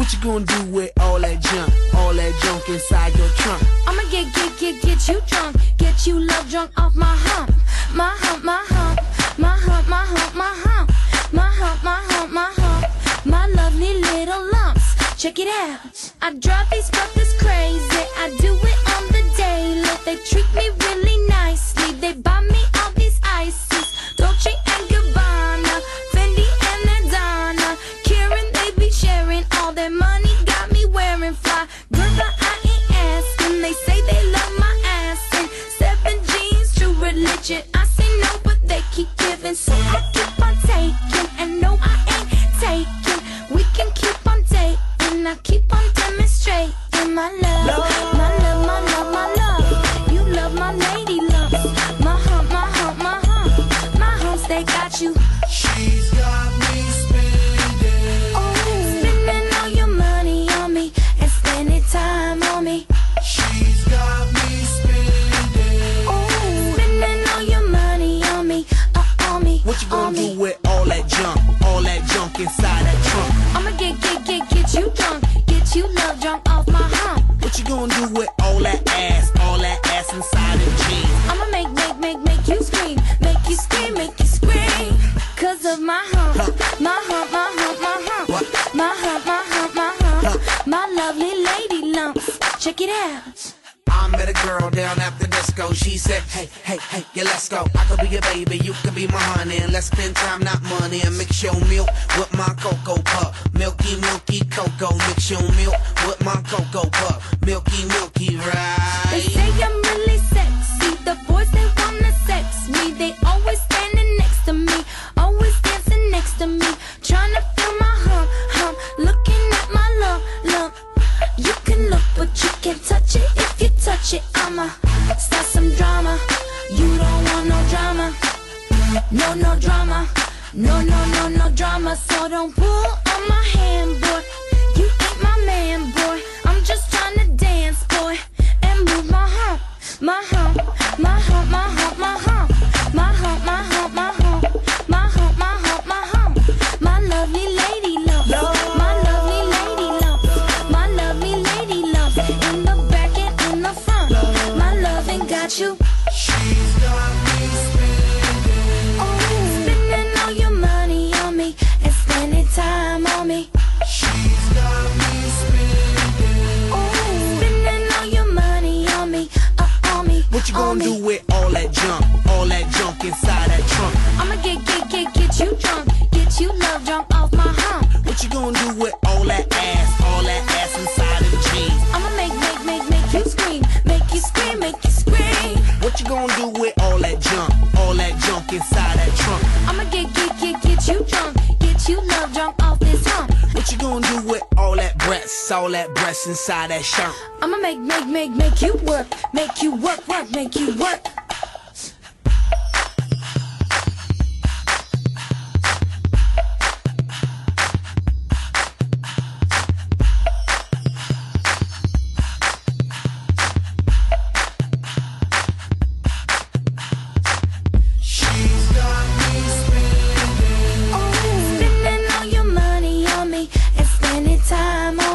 What you gonna do with all that junk inside your trunk? I'ma get you drunk, get you love drunk off my hump, my hump, my hump, my hump, my hump, my hump, my hump, my hump, my hump, my lovely little lumps. Check it out. I drive these brothers crazy. I do it on the daily. They treat me really nicely. They buy me all these ices, Dolce and Gabbana, Fendi and Adana, Karen. They be sharing all their money. Got me wearing fly. Girl, but I ain't asking. They say they love my ass and 7 jeans, true religion. I say no, but they keep giving, so I keep on taking. And no, I ain't taking. We can keep on dating. I keep on demonstrating my love, my love, my love, my love. You love my lady lumps, my hump, my hump, my hump, my humps. They got you. She's got me spending. Oh, spending all your money on me and spending time on me. She's got me spending. Oh, spending all your money on me, on me. What you gonna do with all that junk inside that trunk? I'ma get you drunk, get you love drunk off my hump. What you gonna do with all that ass inside them jeans? I'ma make you scream, make you scream, make you scream. Cause of my hump, my hump, my hump, my hump, What? my hump, my hump, my hump, my lovely lady lumps. Check it out. I met a girl down at the disco. She said, hey, hey, hey, yeah, let's go. I could be your baby, you could be my honey, and let's spend time, not money. And mix your milk with my cocoa puff. Milky, milky cocoa. Mix your milk with my cocoa puff. Milky, milky, right? They say I'm really sexy. The boys, they wanna sex me. They always standing next to me, always dancing next to me, trying to feel my hump, hump, looking at my lump. You can look, but you can't touch it. If you touch it, I'ma start some drama. You don't want no drama, no drama, no drama. So don't pull on my hand, boy. You ain't my man, boy. I'm just trying to dance, boy, and move my hump, my hump, my hump, my hump, my hump, my hump, my hump, my hump, my hump, my hump, my hump, my lovely lady lump, my lovely lady lump, my lovely lady lump, in the back and in the front. My loving got you. She's got me spending. Oh, spending all your money on me and spending time on me. She's got me spending. Oh, spending all your money on me, on me. What you gonna do with all that junk inside that trunk? I'ma get you drunk, get you love drunk off my hump. What you gonna do with all that ass inside them jeans? I'ma make you scream, make you scream, make you scream. What you gonna do with all that junk inside that trunk? I'ma get you drunk, get you love drunk off this hump. What you gonna do with all that breasts inside that shirt? I'ma make you work, make you work, make you work. Time on